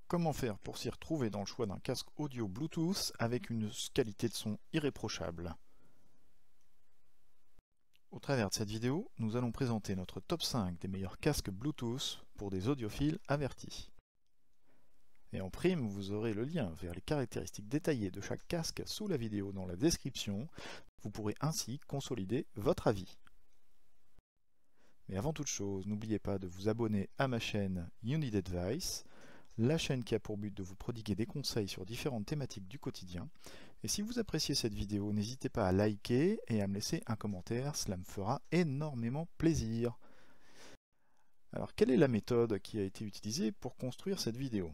Comment faire pour s'y retrouver dans le choix d'un casque audio Bluetooth avec une qualité de son irréprochable? Au travers de cette vidéo, nous allons présenter notre top 5 des meilleurs casques Bluetooth pour des audiophiles avertis. Et en prime, vous aurez le lien vers les caractéristiques détaillées de chaque casque sous la vidéo dans la description. Vous pourrez ainsi consolider votre avis. Mais avant toute chose, n'oubliez pas de vous abonner à ma chaîne You Need Advice, la chaîne qui a pour but de vous prodiguer des conseils sur différentes thématiques du quotidien. Et si vous appréciez cette vidéo, n'hésitez pas à liker et à me laisser un commentaire, cela me fera énormément plaisir. Alors, quelle est la méthode qui a été utilisée pour construire cette vidéo?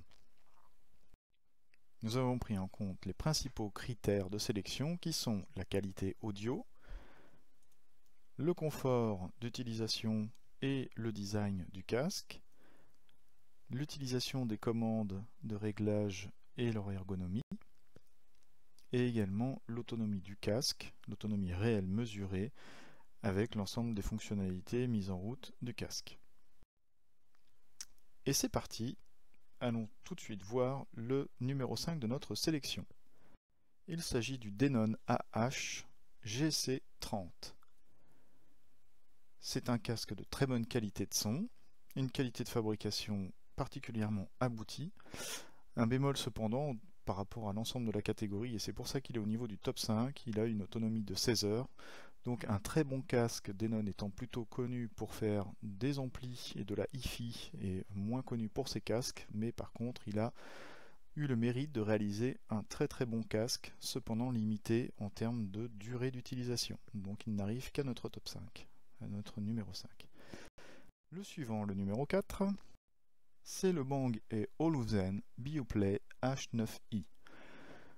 Nous avons pris en compte les principaux critères de sélection qui sont la qualité audio, le confort d'utilisation et le design du casque, l'utilisation des commandes de réglage et leur ergonomie, et également l'autonomie du casque, l'autonomie réelle mesurée avec l'ensemble des fonctionnalités mises en route du casque. Et c'est parti, allons tout de suite voir le numéro 5 de notre sélection. Il s'agit du Denon AH GC30. C'est un casque de très bonne qualité de son, une qualité de fabrication particulièrement aboutie. Un bémol cependant par rapport à l'ensemble de la catégorie, et c'est pour ça qu'il est au niveau du top 5, il a une autonomie de 16 heures. Donc un très bon casque, Denon étant plutôt connu pour faire des amplis et de la hi-fi, et moins connu pour ses casques, mais par contre il a eu le mérite de réaliser un très bon casque, cependant limité en termes de durée d'utilisation. Donc il n'arrive qu'à notre top 5, à notre numéro 5. Le suivant, le numéro 4, c'est le Bang & Olufsen Beoplay H9i.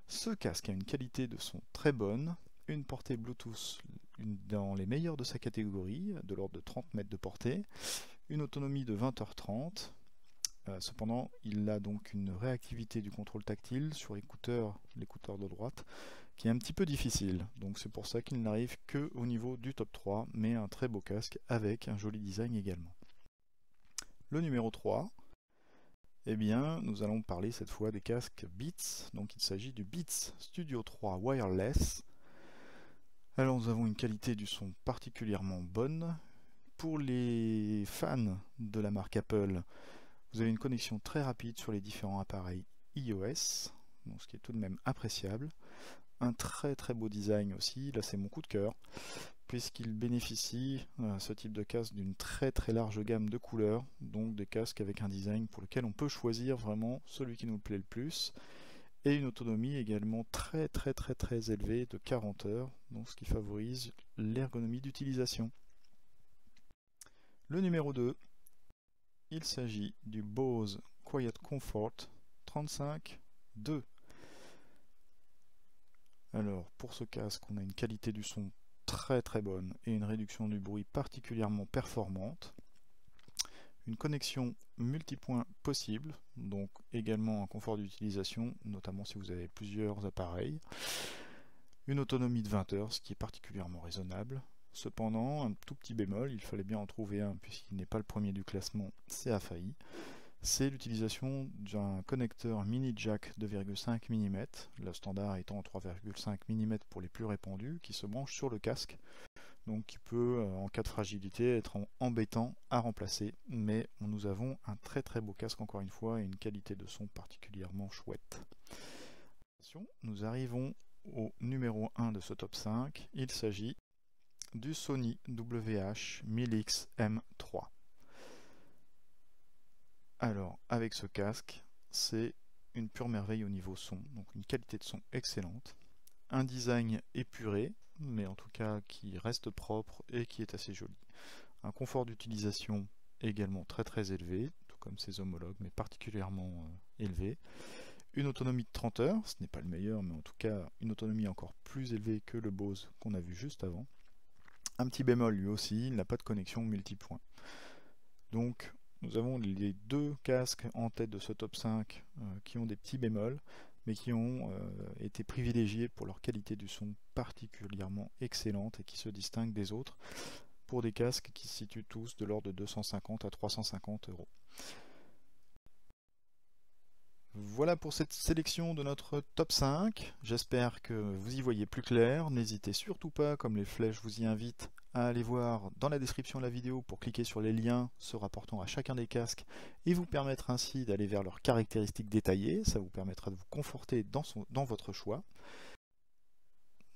Ce casque a une qualité de son très bonne, une portée Bluetooth dans les meilleures de sa catégorie, de l'ordre de 30 mètres de portée, une autonomie de 20h30. Cependant, il a donc une réactivité du contrôle tactile sur l'écouteur de droite, qui est un petit peu difficile. Donc c'est pour ça qu'il n'arrive que au niveau du top 3, mais un très beau casque avec un joli design également. Le numéro 3, eh bien, nous allons parler cette fois des casques Beats. Donc il s'agit du Beats Studio 3 Wireless. Alors nous avons une qualité du son particulièrement bonne. Pour les fans de la marque Apple, vous avez une connexion très rapide sur les différents appareils iOS, donc ce qui est tout de même appréciable. Un très beau design aussi, là c'est mon coup de cœur, puisqu'il bénéficie, ce type de casque, d'une très large gamme de couleurs, donc des casques avec un design pour lequel on peut choisir vraiment celui qui nous plaît le plus, et une autonomie également très élevée de 40 heures, donc ce qui favorise l'ergonomie d'utilisation. Le numéro 2, il s'agit du Bose Quiet Comfort 35-2. Alors pour ce casque, on a une qualité du son très bonne et une réduction du bruit particulièrement performante. Une connexion multipoint possible, donc également un confort d'utilisation, notamment si vous avez plusieurs appareils. Une autonomie de 20 heures, ce qui est particulièrement raisonnable. Cependant, un tout petit bémol, il fallait bien en trouver un puisqu'il n'est pas le premier du classement, c'est AFAI. C'est l'utilisation d'un connecteur mini jack 2,5 mm, le standard étant 3,5 mm pour les plus répandus, qui se branche sur le casque, donc qui peut, en cas de fragilité, être embêtant à remplacer, mais nous avons un très beau casque encore une fois, et une qualité de son particulièrement chouette. Nous arrivons au numéro 1 de ce top 5, il s'agit du Sony WH-1000X M3. Alors, avec ce casque, c'est une pure merveille au niveau son, donc une qualité de son excellente, un design épuré, mais en tout cas qui reste propre et qui est assez joli. Un confort d'utilisation également très élevé, tout comme ses homologues, mais particulièrement élevé. Une autonomie de 30 heures, ce n'est pas le meilleur, mais en tout cas une autonomie encore plus élevée que le Bose qu'on a vu juste avant. Un petit bémol lui aussi, il n'a pas de connexion multipoint. Donc nous avons les deux casques en tête de ce top 5 qui ont des petits bémols, mais qui ont été privilégiés pour leur qualité du son particulièrement excellente et qui se distinguent des autres pour des casques qui se situent tous de l'ordre de 250 à 350 euros. Voilà pour cette sélection de notre top 5. J'espère que vous y voyez plus clair. N'hésitez surtout pas, comme les flèches vous y invitent, à aller voir dans la description de la vidéo pour cliquer sur les liens se rapportant à chacun des casques et vous permettre ainsi d'aller vers leurs caractéristiques détaillées. Ça vous permettra de vous conforter dans votre choix.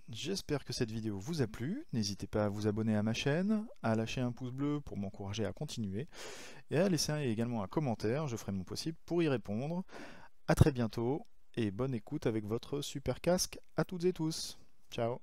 J'espère que cette vidéo vous a plu. N'hésitez pas à vous abonner à ma chaîne, à lâcher un pouce bleu pour m'encourager à continuer et à laisser également un commentaire. Je ferai mon possible pour y répondre. A très bientôt et bonne écoute avec votre super casque à toutes et tous. Ciao.